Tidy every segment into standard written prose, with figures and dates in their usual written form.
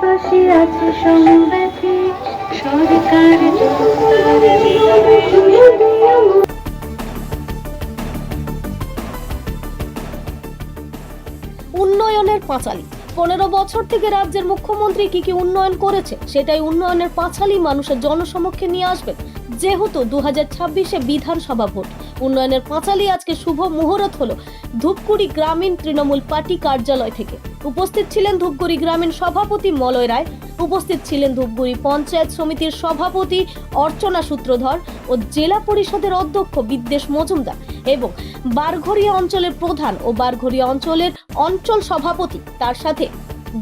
পাশে আছে সমব্যথী সরকার। উন্নয়নের পাঁচালী। 15 বছর থেকে রাজ্যের মুখ্যমন্ত্রী কি উন্নয়ন করেছে সেটাই উন্নয়নের পাঁচালী মানুষের জনসমক্ষে নিয়ে আসবেন। যেহেতু 2026-এ বিধানসভা ভোট, উন্নয়নের পাঁচালী আজকে শুভ মুহূর্ত হলো ধূপগুড়ি গ্রামীণ তৃণমূল পার্টি কার্যালয় থেকে। উপস্থিত ছিলেন ধূপগুড়ি গ্রামীণ সভাপতি মলয় রায়, উপস্থিত ছিলেন ধূপগুড়ি পঞ্চায়েত সমিতির সভাপতি অর্চনা সূত্রধর ও জেলা পরিষদের অধ্যক্ষ বিদ্বেষ মজুমদার এবং বারঘড়িয়া অঞ্চলের প্রধান ও বারঘড়িয়া অঞ্চলের অঞ্চল সভাপতি। তার সাথে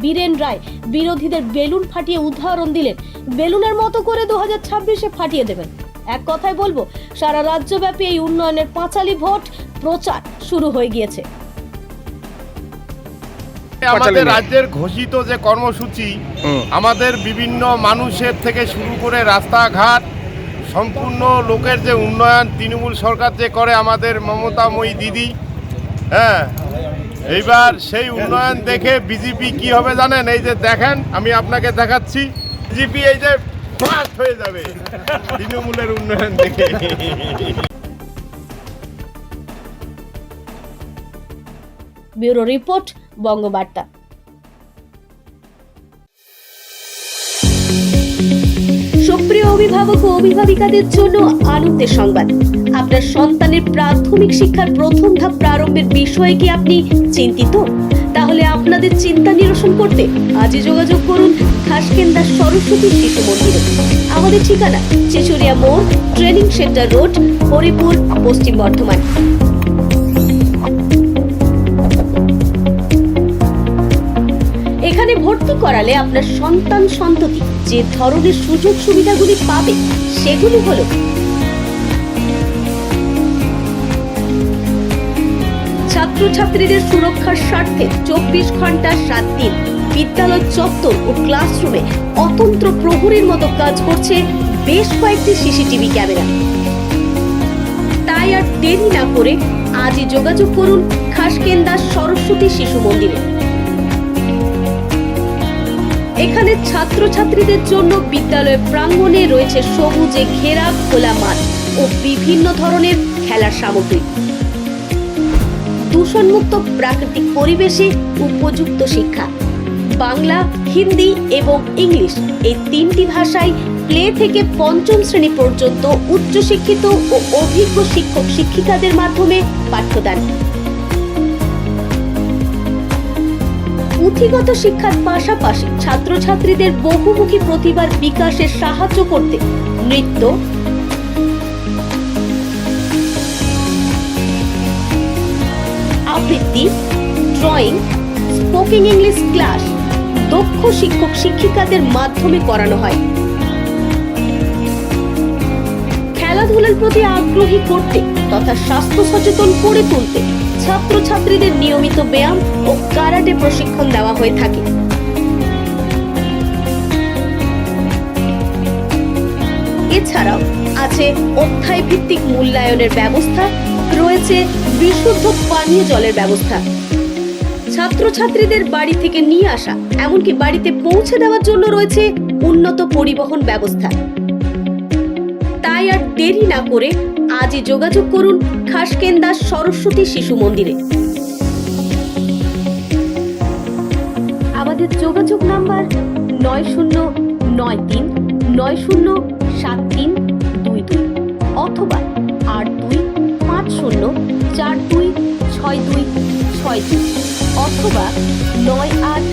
বীরেন রায় বিরোধীদের বেলুন ফাটিয়ে উদাহরণ দিলেন, বেলুনের মতো করে 2026-এ ফাটিয়ে দেবেন। এক কথায় বলবো, সারা রাজ্যব্যাপী এই উন্নয়নের পাঁচালী ভোট প্রচার শুরু হয়ে গিয়েছে। আমাদের রাজ্যের ঘোষিত যে কর্মসূচি, আমাদের বিভিন্ন মানুষের থেকে শুরু করে রাস্তাঘাট সম্পূর্ণ লোকের যে উন্নয়ন তৃণমূল সরকার যে করে আমাদের মমতাময়ী দিদি, হ্যাঁ, এইবার সেই উন্নয়ন দেখে বিজেপি কি হবে জানেন? এই যে দেখেন, আমি আপনাকে দেখাচ্ছি, বিজেপি এই যে ফাস্ট হয়ে যাবে তৃণমূলের উন্নয়ন দেখে। Bureau report, Bangabarta. সুপ্রিয় অভিভাবক ও অভিভাবিকাদের জন্য আনন্দের সংবাদ। আপনার সন্তানের প্রাথমিক শিক্ষার প্রথম ধাপ প্রারম্ভের বিষয়ে কি আপনি চিন্তিত? তাহলে আপনাদের চিন্তা নিরসন করতে আজই যোগাযোগ করুন খাসকেন্দা সরস্বতী শিশু মন্দিরে। আমাদের ঠিকানা চেচুরিয়া মোড়, ট্রেনিং সেন্টার রোড, হরিপুর, পশ্চিম বর্ধমান। এখানে ভর্তি করালে আপনার সন্তান সন্ততি যে ধরনের সুযোগ সুবিধাগুলি পাবে সেগুলি হলো: ছাত্রছাত্রীদের সুরক্ষার স্বার্থে 24 ঘন্টা 7 দিন বিদ্যালয় চত্বর ও ক্লাসরুমে অতন্ত্র প্রহরীর মতো কাজ করছে বেশ কয়েকটি সিসিটিভি ক্যামেরা। তাই আর দেরি না করে আজই যোগাযোগ করুন খাসকেন্দা সরস্বতী শিশু মন্দিরে। এখানে ছাত্রছাত্রীদের জন্য বিদ্যালয়ের প্রাঙ্গণে রয়েছে সবুজে ঘেরা খোলা মাঠ ও বিভিন্ন ধরনের খেলার সামগ্রী। দূষণমুক্ত প্রাকৃতিক পরিবেশে উপযুক্ত শিক্ষা, বাংলা, হিন্দি এবং ইংলিশ এই 3টি ভাষায় প্লে থেকে 5ম শ্রেণী পর্যন্ত উচ্চশিক্ষিত ও অভিজ্ঞ শিক্ষক শিক্ষিকাদের মাধ্যমে পাঠ্যদান। পুঁথিগত শিক্ষার পাশাপাশি ছাত্রছাত্রীদের বহুমুখী প্রতিভার বিকাশে সাহায্য করতে নৃত্য, আবৃত্তি, ড্রয়িং, স্পোকেন ইংলিশ ক্লাস দক্ষ শিক্ষক শিক্ষিকাদের মাধ্যমে করানো হয়। খেলাধুলার প্রতি আগ্রহী করতে তথা স্বাস্থ্য সচেতন করে তুলতে ছাত্রছাত্রীদের নিয়মিত ব্যায়াম ও কারাটে প্রশিক্ষণ দেওয়া হয়ে থাকে। এছাড়াও আছে অধ্যায় ভিত্তিক মূল্যায়নের ব্যবস্থা, রয়েছে বিশুদ্ধ পানীয় জলের ব্যবস্থা। ছাত্রছাত্রীদের বাড়ি থেকে নিয়ে আসা এমনকি বাড়িতে পৌঁছে দেওয়ার জন্য রয়েছে উন্নত পরিবহন ব্যবস্থা। তাই আর দেরি না করে আজই যোগাযোগ করুন খাসকেন্দা সরস্বতী শিশু মন্দিরে। আমাদের যোগাযোগ নাম্বার 9093907322 অথবা 8250426262 অথবা 98